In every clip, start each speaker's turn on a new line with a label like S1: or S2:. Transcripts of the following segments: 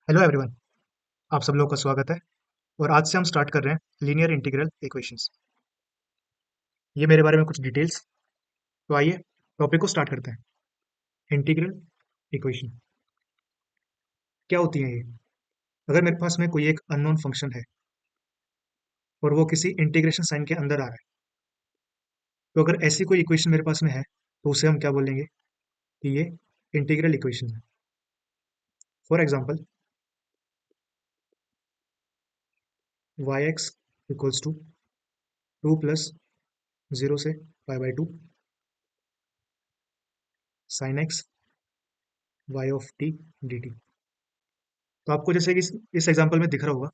S1: Hello everyone. आप सब लोगों का स्वागत है। और आज से हम स्टार्ट कर रहे हैं लीनियर इंटीग्रल इक्वेशंस। ये मेरे बारे में कुछ डिटेल्स। तो आइए टॉपिक को स्टार्ट करते हैं। इंटीग्रल इक्वेशन क्या होती है ये? अगर मेरे पास में कोई एक अननोन फंक्शन है और वो किसी इंटीग्रेशन साइन के अंदर आ रहा है, तो अगर ऐसी कोई इक्वेशन मेरे पास में है तो उसे हम क्या बोलेंगे कि ये इंटीग्रल इक्वेशन है। For example, y x equals to 2 + 0 से π/2 sine x y of T D T. तो आपको जैसे कि इस एग्जाम्पल में दिख रहा होगा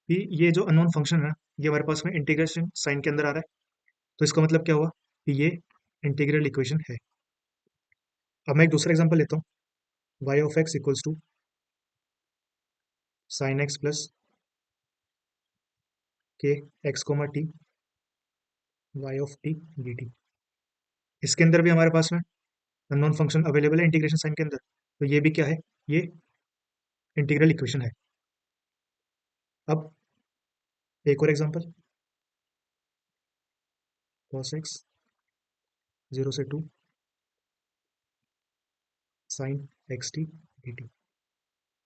S1: कि ये जो अननोन फंक्शन है, ये हमारे पास में इंटीग्रेशन साइन के अंदर आ रहा है। तो इसका मतलब क्या हुआ कि ये इंटीग्रल इक्वेशन है। अब मैं एक दूसरा एग्जांपल लेता हूँ। Y of x equals to sine x plus k x comma t Y of T D t. इसके अंदर भी हमारे पास में अननोन फंक्शन अवेलेबल है इंटीग्रेशन साइन के अंदर। तो ये भी क्या है? ये इंटीग्रल इक्वेशन है। अब एक और एग्जांपल, कॉस एक्स 0 से 2 sine X T D T.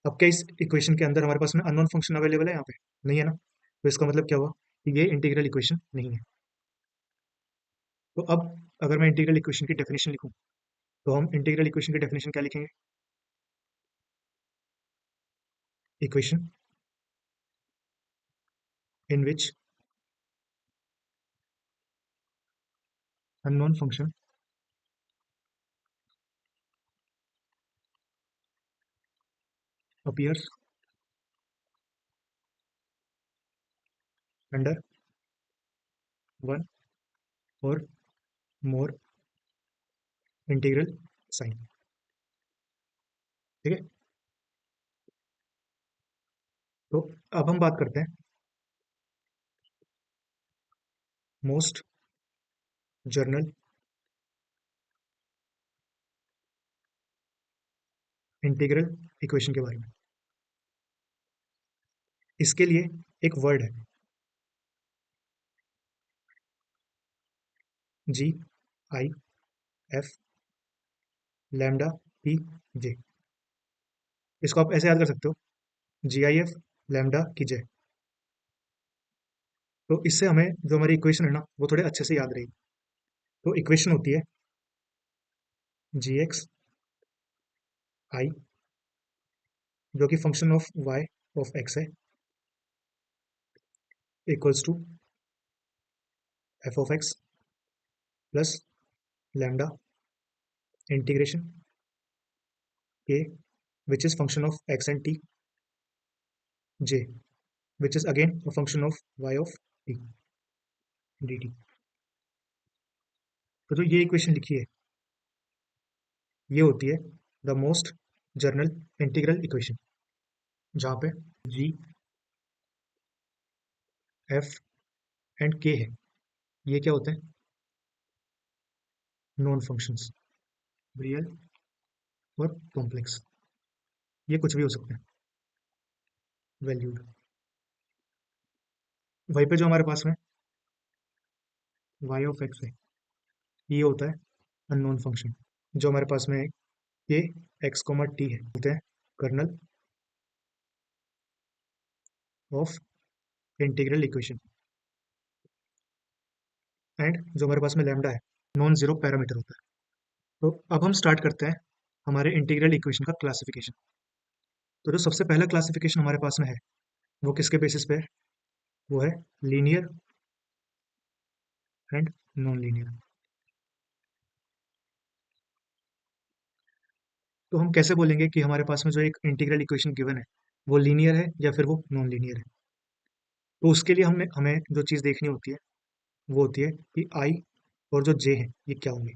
S1: अब क्या इस इक्वेशन के अंदर हमारे पास में अननोन फंक्शन अवेलेबल है? यहाँ पे नहीं है ना। तो इसका मतलब क्या हुआ कि ये इंटीग्रल इक्वेशन नहीं है। तो अब अगर मैं इंटीग्रल इक्वेशन की डेफिनेशन लिखूं, तो हम इंटीग्रल इक्वेशन की डेफिनेशन क्या लिखेंगे? Equation in which unknown function appears under one और मोर इंटीग्रल साइन। ठीक है। तो अब हम बात करते हैं मोस्ट जर्नल इंटीग्रल इक्वेशन के बारे में। इसके लिए एक वर्ड है, g i f lambda p j. इसको आप ऐसे याद कर सकते हो, जी आई एफ लैम्डा की जे। तो इससे हमें जो हमारी इक्वेशन है ना, वो थोड़े अच्छे से याद रहेगी। तो इक्वेशन होती है जी एक्स आई, जो कि function of y of x है, equals to f of x plus lambda integration k which is function of x and t j which is again a function of y of t dt। तो जो ये equation लिखी है, ये होती है the most general integral equation, जहाँ पे g f एंड k है। ये क्या होते हैं? नॉन फंक्शंस, रियल और कॉम्प्लेक्स। ये कुछ भी हो सकते हैं वैल्यूड। वहीं पे जो हमारे पास में y ऑफ x है, ये होता है अननोन फंक्शन। जो हमारे पास में k x कोमा t है, होते हैं kernel of integral equation. And जो हमारे पास में लैम्डा है, नॉन जीरो पैरामीटर होता है। तो अब हम स्टार्ट करते हैं हमारे इंटीग्रल इक्वेशन का क्लासिफिकेशन। तो जो सबसे पहला क्लासिफिकेशन हमारे पास में है, वो किसके बेसिस पे है? वो है लीनियर एंड नॉन लीनियर। तो हम कैसे बोलेंगे कि हमारे पास में जो एक इंटीग्रल इक्वेशन गिवन है, वो लीनियर है या फिर वो नॉन लीनियर है? तो उसके लिए हमें हमें जो चीज़ देखनी होती है, वो होती है कि आई और जो जे है, ये क्या होंगे।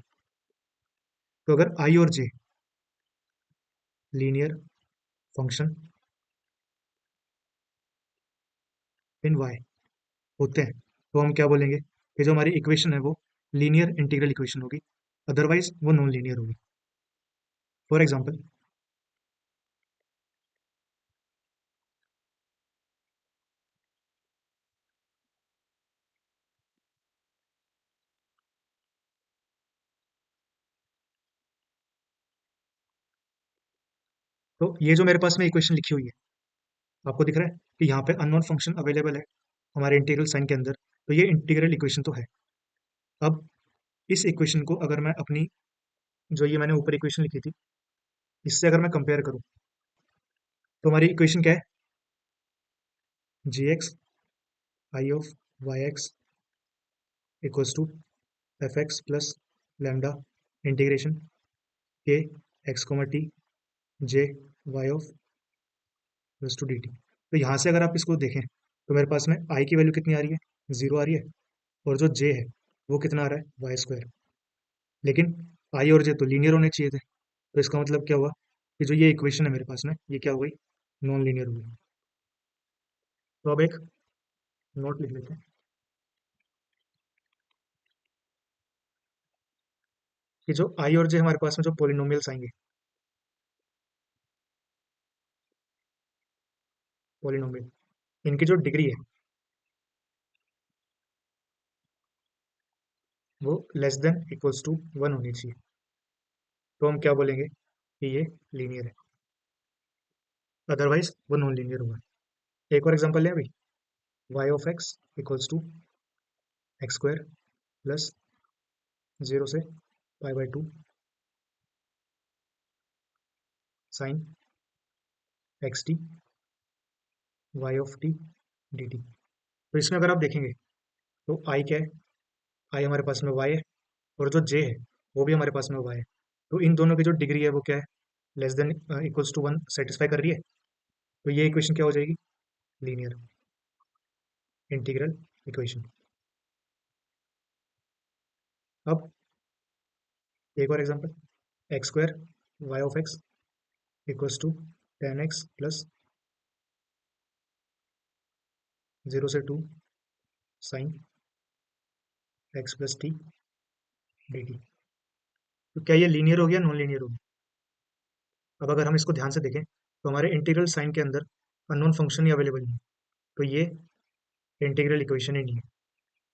S1: तो अगर आई और जे लीनियर फंक्शन इन वाई होते हैं, तो हम क्या बोलेंगे कि जो हमारी इक्वेशन है वो लीनियर इंटीग्रल इक्वेशन होगी, अदरवाइज वो नॉन लीनियर होगी। फॉर एग्जाम्पल, तो ये जो मेरे पास में इक्वेशन लिखी हुई है, आपको दिख रहा है कि यहाँ पे अननोन फंक्शन अवेलेबल है हमारे इंटीग्रल साइन के अंदर, तो ये इंटीग्रल इक्वेशन तो है। अब इस इक्वेशन को अगर मैं अपनी, जो ये मैंने ऊपर इक्वेशन लिखी थी, इससे अगर मैं कंपेयर करूँ, तो हमारी इक्वेशन क्या है? G x i of y x equals to f x plus lambda integration k x comma t j y of plus two d T. तो यहाँ से अगर आप इसको देखें, तो मेरे पास में आई की वैल्यू कितनी आ रही है? 0 आ रही है। और जो जे है वो कितना आ रहा है? Y square. लेकिन आई और जे तो लीनियर होने चाहिए थे, तो इसका मतलब क्या हुआ कि जो ये इक्वेशन है मेरे पास में, ये क्या हो गई? नॉन लीनियर हो गई। तो अब एक नोट लिख लेते हैं कि जो आई और जे हमारे पास में जो पोलिनोमियल्स आएंगे, पोलिनोमियल, इनकी जो डिग्री है वो लेस देन इक्वल्स टू 1 होनी चाहिए। तो हम क्या बोलेंगे कि ये लीनियर है, अदरवाइज वो नॉन लीनियर होगा। एक और एग्जांपल लें अभी, Y of x equals to X square plus 0 से pi by two sine X T Y of T D T. तो इसमें अगर आप देखेंगे तो आई क्या है? आई हमारे पास में वाई है, और जो जे है वो भी हमारे पास में वाई है। तो इन दोनों की जो डिग्री है वो क्या है? Less than equals to 1 satisfy कर रही है। तो ये इक्वेशन क्या हो जाएगी? Linear integral equation. अब एक और example, x square y of x equals to ten x plus 0 से 2 sine x plus t D T. तो क्या ये लीनियर हो गया, नॉन लीनियर हो गया? अब अगर हम इसको ध्यान से देखें, तो हमारे इंटीग्रल साइन के अंदर अननोन फंक्शन ही अवेलेबल नहीं है, तो ये इंटीग्रल इक्वेशन ही नहीं है।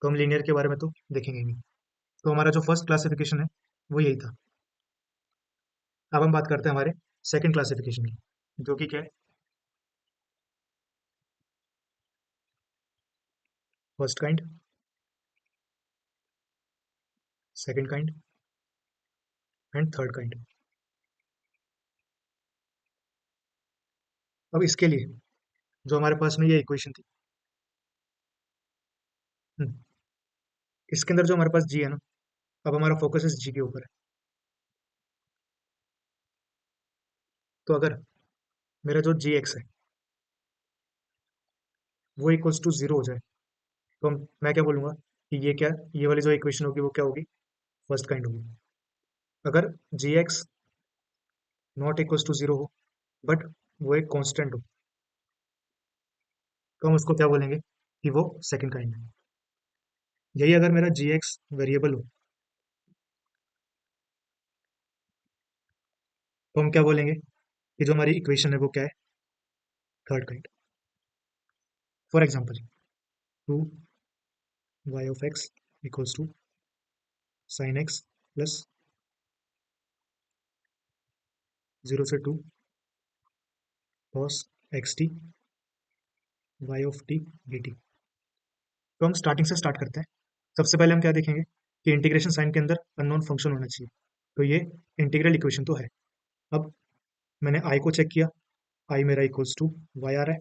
S1: तो हम लीनियर के बारे में तो देखेंगे ही नहीं। तो हमारा जो फर्स्ट क्लासिफिकेशन है वो यही था। अब हम बात करते हैं हमारे सेकंड क्लासिफिकेशन की, जो कि क्या है? First kind, second kind and third kind. अब इसके लिए जो हमारे पास में ये इक्वेशन थी, हम्म, इसके अंदर जो हमारे पास जी है ना, अब हमारा फोकस इस जी के ऊपर है। तो अगर मेरा जो जी एक्स है वो इक्वल्स टू 0 हो जाए, तो मैं क्या बोलूंगा कि ये क्या, ये वाली जो इक्वेशन होगी वो क्या होगी? फर्स्ट काइंड होगी। अगर जी एक्स नॉट इक्वल्स टू 0 हो, बट वो एक कांस्टेंट हो, तो हम उसको क्या बोलेंगे कि वो सेकंड काइंड है। यही अगर मेरा जी एक्स वेरिएबल हो, तो हम क्या बोलेंगे कि जो हमारी इक्वेशन है वो क्या है? Third kind. For example, two y of x equals to sine x plus 0 से 2 cos x T Y of T D T. तो हम स्टार्टिंग से स्टार्ट करते हैं। सबसे पहले हम क्या देखेंगे कि इंटीग्रेशन साइन के अंदर अननोन फंक्शन होना चाहिए। तो ये इंटीग्रल इक्वेशन तो है। अब मैंने आई को चेक किया, आई मेरा इक्वल्स टू वाई आ रहा है,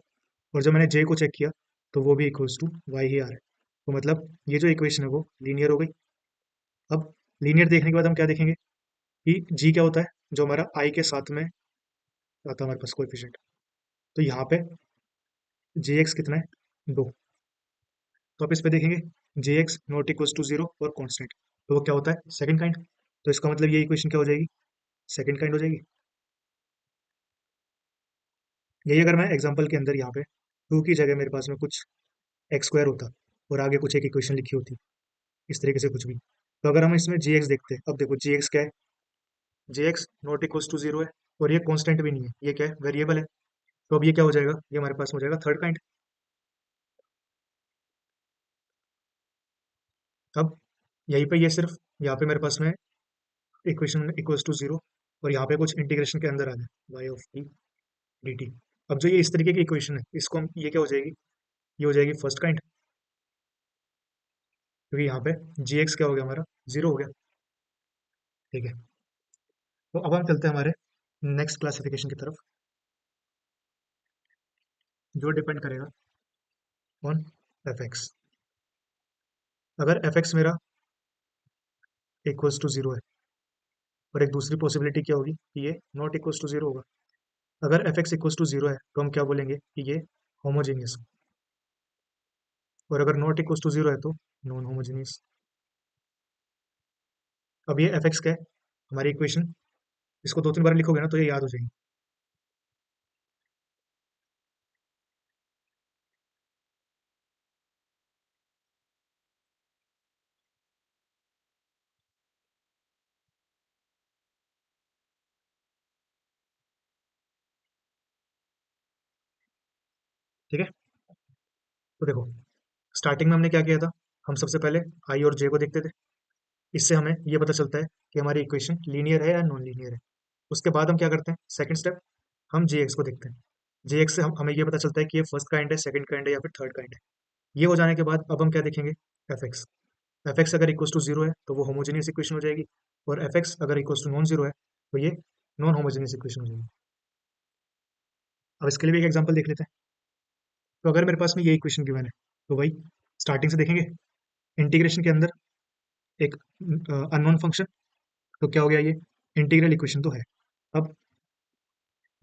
S1: और जब मैंने जे को चेक किया तो वो भी इक्वल्स टू वाई ही आ रहा है। तो मतलब ये जो इक्वेशन है वो लीनियर हो गई। अब लीनियर देखने के बाद हम क्या देखेंगे कि जी क्या होता है? जो हमारा आई के साथ में आता है हमारे पास कोएफिशिएंट। तो यहाँ पे जे एक्स कितना है? 2। तो आप इस पे देखेंगे जे एक्स नॉट इक्वल्स टू 0 और कॉन्स्टेंट, तो वो क्या होता है? Second kind. तो इसका मतलब ये इक्वेशन क्या हो जाएगी? सेकंड काइंड हो जाएगी। यही अगर मैं एग्जांपल के अंदर यहाँ पे टू की जगह मेरे पास में कुछ एक्स स्क्वायर होता और आगे कुछ एक इक्वेशन लिखी होती, इस तरीके से कुछ भी, तो अगर हम इसमें जी एक्स देखते हैं, अब देखो जी एक्स क्या है? G x not equals to 0 है, और ये कॉन्स्टेंट भी नहीं है, ये क्या है? वेरिएबल है। तो अब ये क्या हो जाएगा? ये हमारे पास हो जाएगा थर्ड काइंड। अब यहीं पे ये सिर्फ, यहाँ पे मेरे पास में इक्वेशन इक्वल्स टू 0, और यहाँ पे कुछ इंटीग्रेशन के अंदर आ जाए वाई ऑफ टी dt। अब जो ये इस तरीके की इक्वेशन है, इसको हम, ये क्या हो जाएगी, ये हो जाएगी फर्स्ट काइंड, क्योंकि यहाँ पे जी एक्स क्या हो गया हमारा, जीरो हो गया। ठीक है, तो अब हम चलते हैं हमारे नेक्स्ट क्लासिफिकेशन की तरफ, जो डिपेंड करेगा ऑन एफ एक्स। अगर एफ एक्स मेरा इक्वल्स टू जीरो है, और एक दूसरी पॉसिबिलिटी क्या होगी कि ये नॉट इक्वल्स टू जीरो होगा। अगर f x equals to zero है तो हम क्या बोलेंगे कि ये होमोजीनियस, और अगर नॉट इक्वल्स टू जीरो है तो नॉन होमोजीनियस। अब ये एफ एक्स क्या है, हमारी इक्वेशन, इसको दो तीन बार लिखोगे ना तो ये याद हो जाएगी। ठीक है, तो देखो, स्टार्टिंग में हमने क्या किया था, हम सबसे पहले आई और जे को देखते थे। इससे हमें ये पता चलता है कि हमारी इक्वेशन लीनियर है या नॉन लीनियर है। उसके बाद हम क्या करते हैं, सेकंड स्टेप, हम जे एक्स को देखते हैं। जे एक्स से हमें ये पता चलता है कि ये फर्स्ट काइंड है, सेकंड काइंड है या फिर थर्ड काइंड है। ये हो जाने के बाद अब हम क्या देखेंगे, एफ एक्स। एफ एक्स अगर इक्वल टू जीरो है तो वो होमोजेनियस इक्वेशन हो जाएगी, और एफ एक्स अगर इक्वल टू नॉन जीरो है तो ये नॉन होमोजेनियस इक्वेशन हो जाएगी। अब इसके लिए भी एक एग्जांपल देख लेते हैं। तो अगर मेरे पास में ये इक्वेशन गिवन है, तो भाई स्टार्टिंग से देखेंगे, इंटीग्रेशन के अंदर एक अननोन फंक्शन, तो क्या हो गया, ये इंटीग्रल इक्वेशन तो है। अब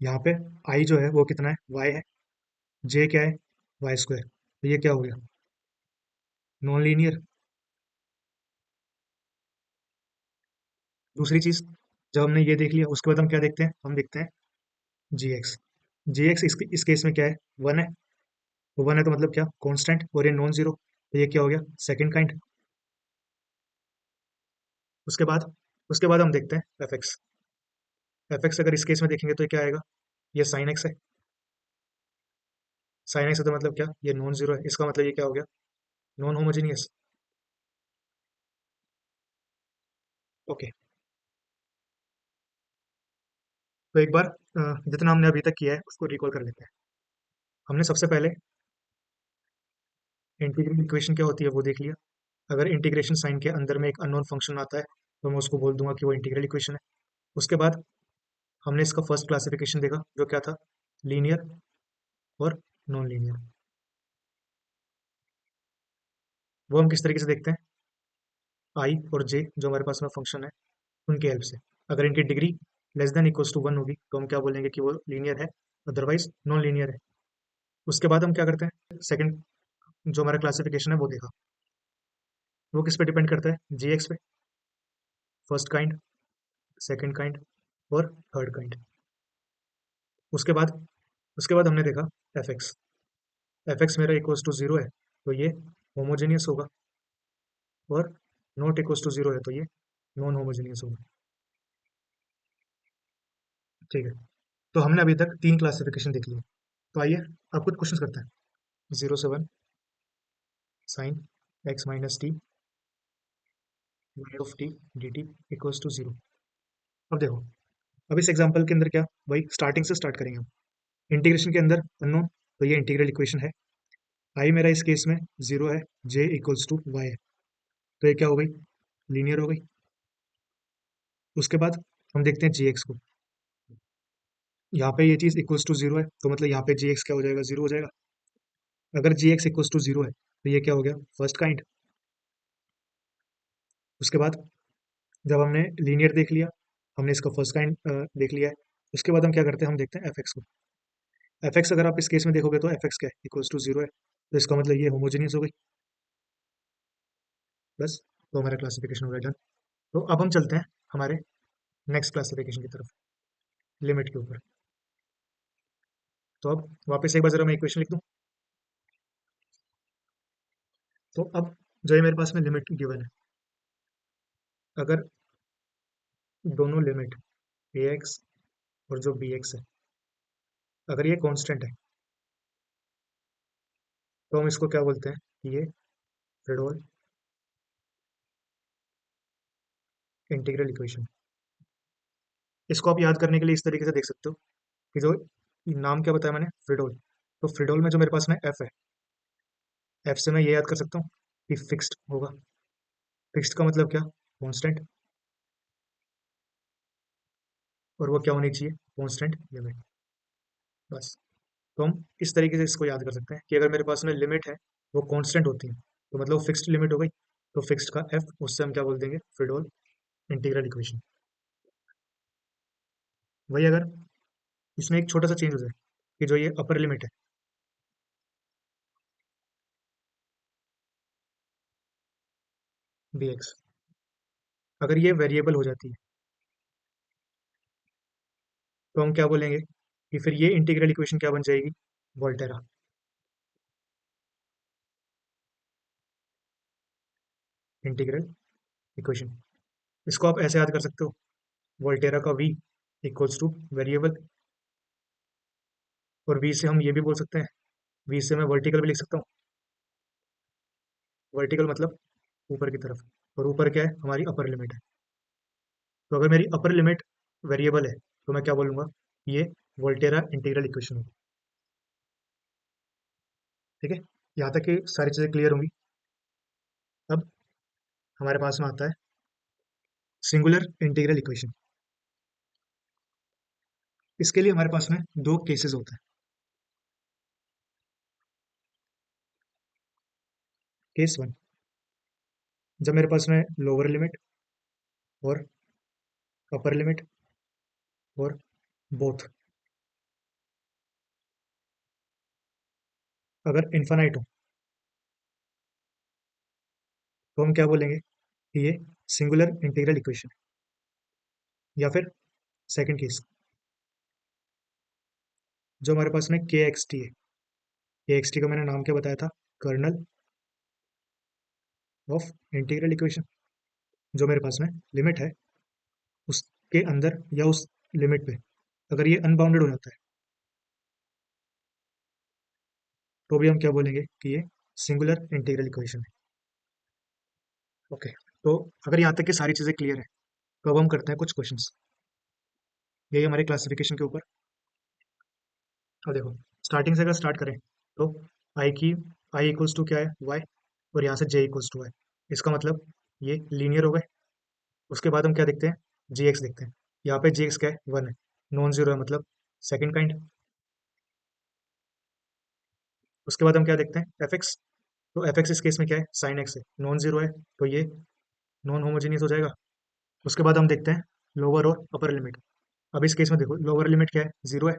S1: यहाँ पे आई जो है वो कितना है, वाई है, जे क्या है, वाई स्क्वायर, तो ये क्या हो गया, नॉन लीनियर। दूसरी चीज, जब हमने ये देख लिया उसके बाद हम क्या देखते हैं, हम देखते हैं जी एक्स। जी एक्स इस केस में क्या है, वन है। तो वन है तो मतलब क्या, कांस्टेंट, और ये नॉन जीरो, तो ये क्या हो गया, सेकंड काइंड। उसके बाद हम देखते हैं एफ एक्स। एफ एक्स अगर इस केस में देखेंगे तो ये क्या आएगा, ये साइन एक्स है। साइन एक्स है तो मतलब क्या, ये नॉन जीरो है, इसका मतलब ये क्या हो गया, नॉन होमोजीनियस। ओके, तो एक बार जितना हमने अभी तक किया है उसको रिकॉल कर लेते हैं। हमने सबसे पहले इंटीग्रल इक्वेशन क्या होती है वो देख लिया। अगर इंटीग्रेशन साइन के अंदर में एक अननोन फंक्शन आता है तो मैं उसको बोल दूंगा कि वो इंटीग्रल इक्वेशन है। उसके बाद हमने इसका फर्स्ट क्लासिफिकेशन देखा, जो क्या था, लीनियर और नॉन लीनियर। वो हम किस तरीके से देखते हैं, आई और जे जो हमारे पास में फंक्शन है उनकी हेल्प से। अगर इनकी degree less than equals to one होगी तो हम क्या बोलेंगे कि वो लीनियर है, अदरवाइज नॉन लीनियर है। उसके बाद हम क्या करते हैं, सेकंड जो हमारा क्लासिफिकेशन है वो देखा। वो किस पे डिपेंड करता है, जी एक्स पे, फर्स्ट काइंड, सेकंड काइंड और थर्ड काइंड। उसके बाद हमने देखा एफ एक्स। एफ एक्स मेरा इक्वल्स टू जीरो है तो ये होमोजेनियस होगा, और नॉट इक्वल्स टू जीरो है तो ये नॉन होमोजेनियस होगा। ठीक है, तो हमने अभी तक तीन क्लासिफिकेशन देख लिए। तो आइए अब कुछ क्वेश्चन करते हैं। जीरो से one, sine x minus t, Y of T D t equals to zero. अब देखो, अब इस एग्जांपल के अंदर क्या, भाई स्टार्टिंग से स्टार्ट करेंगे हम। इंटीग्रेशन के अंदर अननोन, तो ये इंटीग्रल इक्वेशन है। आई मेरा इस केस में जीरो है, जे इक्वल्स टू वाई है, तो ये क्या हो गई, लीनियर हो गई। उसके बाद हम देखते हैं जी एक्स को। यहाँ पे ये चीज इक्वल्स टू जीरो है तो मतलब यहाँ पे जी एक्स क्या हो जाएगा, जीरो हो जाएगा। अगर जी एक्स इक्वल्स टू जीरो है तो ये क्या हो गया, फर्स्ट काइंड। उसके बाद जब हमने लीनियर देख लिया, हमने इसका फर्स्ट काइंड देख लिया है। उसके बाद हम क्या करते हैं, हम देखते हैं एफ एक्स को। एफ एक्स अगर आप इस केस में देखोगे तो एफ एक्स क्या है, इक्वल्स टू जीरो है, तो इसका मतलब ये होमोजीनियस हो गई। बस, तो हमारा क्लासिफिकेशन हो गया डन। तो अब हम चलते हैं हमारे नेक्स्ट क्लासिफिकेशन की तरफ, लिमिट के ऊपर। तो अब वापस एक बार जरा मैं इक्वेशन लिख दूं। तो अब जो है मेरे पास में लिमिट गिवन है, अगर दोनों लिमिट ए एक्स और जो बी एक्स है, अगर ये कांस्टेंट है तो हम इसको क्या बोलते हैं, ये फ्रेडोल इंटीग्रल इक्वेशन। इसको आप याद करने के लिए इस तरीके से देख सकते हो कि जो नाम क्या बताया मैंने, फ्रीडोल। तो फ्रीडोल में जो मेरे पास में एफ है, एफ से मैं ये याद कर सकता हूँ कि फिक्स्ड होगा। फिक्स्ड का मतलब क्या, कांस्टेंट, और वो क्या होनी चाहिए, कांस्टेंट लिमिट। बस। तो हम इस तरीके से इसको याद कर सकते हैं कि अगर मेरे पास में लिमिट है वो कांस्टेंट होती है तो मतलब वो फिक्स्ड लिमिट हो गई। तो फिक्स्ड का एफ, उससे हम क्या बोल देंगे, फ्रीडोल इंटीग्रल इक्वेशन। वही अगर इसमें एक छोटा सा चेंज हो जाए कि जो ये अपर लिमिट है, बी एक्स, अगर ये वेरिएबल हो जाती है तो हम क्या बोलेंगे कि फिर ये इंटीग्रल इक्वेशन क्या बन जाएगी, वोल्टेरा इंटीग्रल इक्वेशन। इसको आप ऐसे याद कर सकते हो, वोल्टेरा का v इक्वल्स टू वेरिएबल, और v से हम ये भी बोल सकते हैं, v से मैं वर्टिकल भी लिख सकता हूँ। वर्टिकल मतलब ऊपर की तरफ, और ऊपर क्या है, हमारी अपर लिमिट है। तो अगर मेरी अपर लिमिट वेरिएबल है तो मैं क्या बोलूंगा, ये वोल्टेरा इंटीग्रल इक्वेशन होगी। ठीक है, यहाँ तक कि सारी चीज़ें क्लियर होंगी। अब हमारे पास में आता है सिंगुलर इंटीग्रल इक्वेशन। इसके लिए हमारे पास में दो केसेस होते हैं। केस वन, जब मेरे पास में लोअर लिमिट और अपर लिमिट और बोथ अगर इन्फानाइट हो तो हम क्या बोलेंगे कि ये सिंगुलर इंटीग्रल इक्वेशन है। या फिर सेकंड केस, जो हमारे पास में के एक्स टी है, के एक्स टी का मैंने नाम क्या बताया था, कर्नल ऑफ इंटीग्रल इक्वेशन। जो मेरे पास में लिमिट है उसके अंदर या उस लिमिट पे अगर ये अनबाउंडेड हो जाता है तो भी हम क्या बोलेंगे कि ये सिंगुलर इंटीग्रल इक्वेशन है। ओके, तो अगर यहाँ तक की सारी चीज़ें क्लियर है तो अब हम करते हैं कुछ क्वेश्चंस, यही हमारे क्लासिफिकेशन के ऊपर। अब देखो, स्टार्टिंग से अगर स्टार्ट करें तो आई की, आई इक्वल्स टू क्या है, वाई, और यहाँ से जे इक्वल्स टू वाई। इसका मतलब ये लीनियर हो गए। उसके बाद हम क्या देखते हैं, जी एक्स देखते हैं। यहाँ पे जी एक्स क्या है, वन है, नॉन जीरो है, मतलब सेकंड काइंड। उसके बाद हम क्या देखते हैं, एफ एक्स। तो एफ एक्स इस केस में क्या है, साइन एक्स है, नॉन जीरो है, तो ये नॉन होमोजीनियस हो जाएगा। उसके बाद हम देखते हैं लोअर और अपर लिमिट। अब इस केस में देखो, लोअर लिमिट क्या है, जीरो है,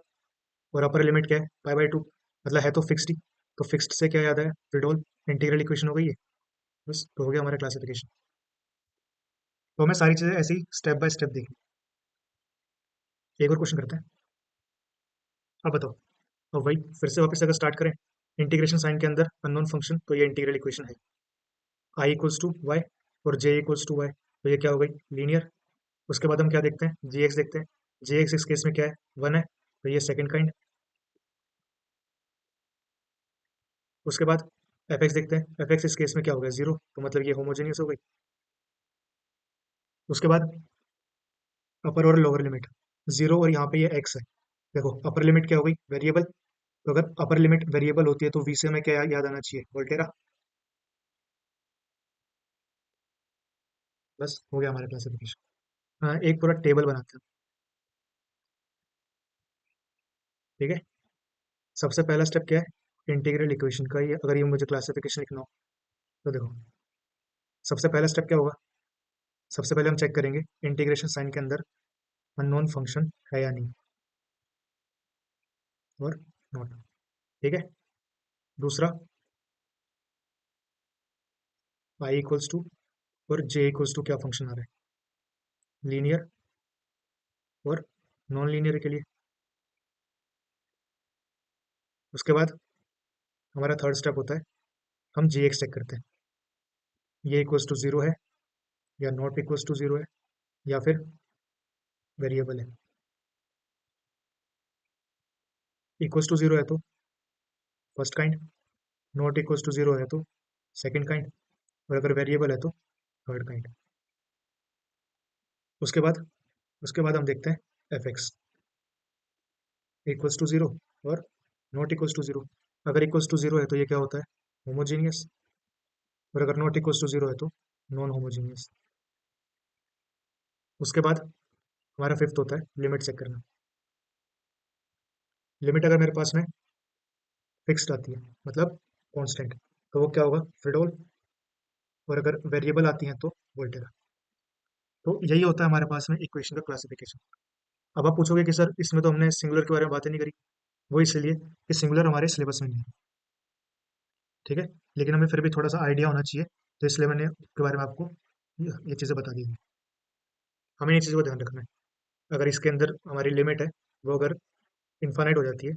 S1: और अपर लिमिट क्या है, पाई बाई टू, मतलब है तो फिक्स्ड ही। तो फिक्स्ड से क्या याद है, फ्रीडोल इंटीग्रल इक्वेशन हो गई है। बस, तो हो गया हमारा क्लासिफिकेशन। तो हमें सारी चीज़ें ऐसी स्टेप बाय स्टेप देखी। एक और क्वेश्चन करते हैं। अब बताओ, अब वही फिर से वापस अगर स्टार्ट करें, इंटीग्रेशन साइन के अंदर अननोन फंक्शन, तो ये इंटीग्रल इक्वेशन है, आई इक्वल्स टू वाई और जे इक्वल्स टू वाई, तो ये क्या हो गई, लीनियर। उसके बाद हम क्या देखते हैं, जी एक्स देखते हैं। जी एक्स इस केस में क्या है, वन है, तो ये सेकंड काइंड। उसके बाद एफ एक्स देखते हैं, एफ एक्स इस केस में क्या हो गया, जीरो, तो मतलब ये होमोजेनियस हो गई। उसके बाद अपर और लोअर लिमिट, जीरो और यहाँ पे ये एक्स है। देखो अपर लिमिट क्या हो गई, वेरिएबल। तो अगर अपर लिमिट वेरिएबल होती है तो वी से हमें क्या याद आना चाहिए, वोल्टेरा। बस, हो गया हमारा क्लासिफिकेशन। हाँ, एक पूरा टेबल बनाते हैं। ठीक है, सबसे पहला स्टेप क्या है, इंटीग्रल इक्वेशन का, ये अगर ये मुझे क्लासिफिकेशन लिखना हो तो देखो, सबसे पहला स्टेप क्या होगा, सबसे पहले हम चेक करेंगे इंटीग्रेशन साइन के अंदर अननोन फंक्शन है या नहीं, और नॉट। ठीक है, दूसरा, आई इक्वल्स टू और जे इक्वल्स टू क्या फंक्शन आ रहा है, लीनियर और नॉन लीनियर के लिए। उसके बाद हमारा थर्ड स्टेप होता है, हम जी एक्स चेक करते हैं, ये इक्वल्स टू जीरो है या नॉट इक्वल्स टू जीरो है, या फिर वेरिएबल है। इक्वल्स टू जीरो है तो first kind, not equals to zero है तो सेकंड काइंड, और अगर वेरिएबल है तो थर्ड काइंड। उसके बाद हम देखते हैं f x. Equals to zero और नॉट इक्वल्स टू जीरो। अगर इक्वल्स टू जीरो है तो ये क्या होता है, होमोजीनियस, और अगर नॉट इक्वल्स टू जीरो है तो नॉन होमोजीनियस। उसके बाद हमारा फिफ्थ होता है लिमिट चेक करना। लिमिट अगर मेरे पास में फिक्स्ड आती है, मतलब कांस्टेंट, तो वो क्या होगा, फ्रीडोल। और अगर वेरिएबल आती हैं तो वोल्टेरा। तो यही होता है हमारे पास में इक्वेशन का क्लासिफिकेशन। अब आप पूछोगे कि सर इसमें तो हमने सिंगुलर के बारे में बातें नहीं करी। वो इसलिए कि सिंगुलर हमारे सिलेबस में नहीं है, ठीक है। लेकिन हमें फिर भी थोड़ा सा आइडिया होना चाहिए, तो इसलिए मैंने उसके बारे में आपको ये चीज़ें बता दी हैं। हमें इन चीज़ों का ध्यान रखना है। अगर इसके अंदर हमारी लिमिट है, वो अगर इन्फानाइट हो जाती है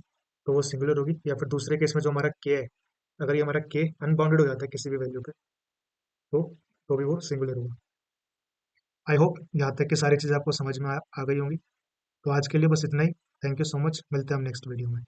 S1: तो वो सिंगुलर होगी, या फिर दूसरे केस में जो हमारा के है, अगर ये हमारा के अनबाउंडेड हो जाता है किसी भी वैल्यू पे, तो तो भी वो सिंगुलर होगा। आई होप यहाँ तक की सारी चीज़ें आपको समझ में आ गई होंगी। तो आज के लिए बस इतना ही। थैंक यू सो मच, मिलते हैं हम नेक्स्ट वीडियो में।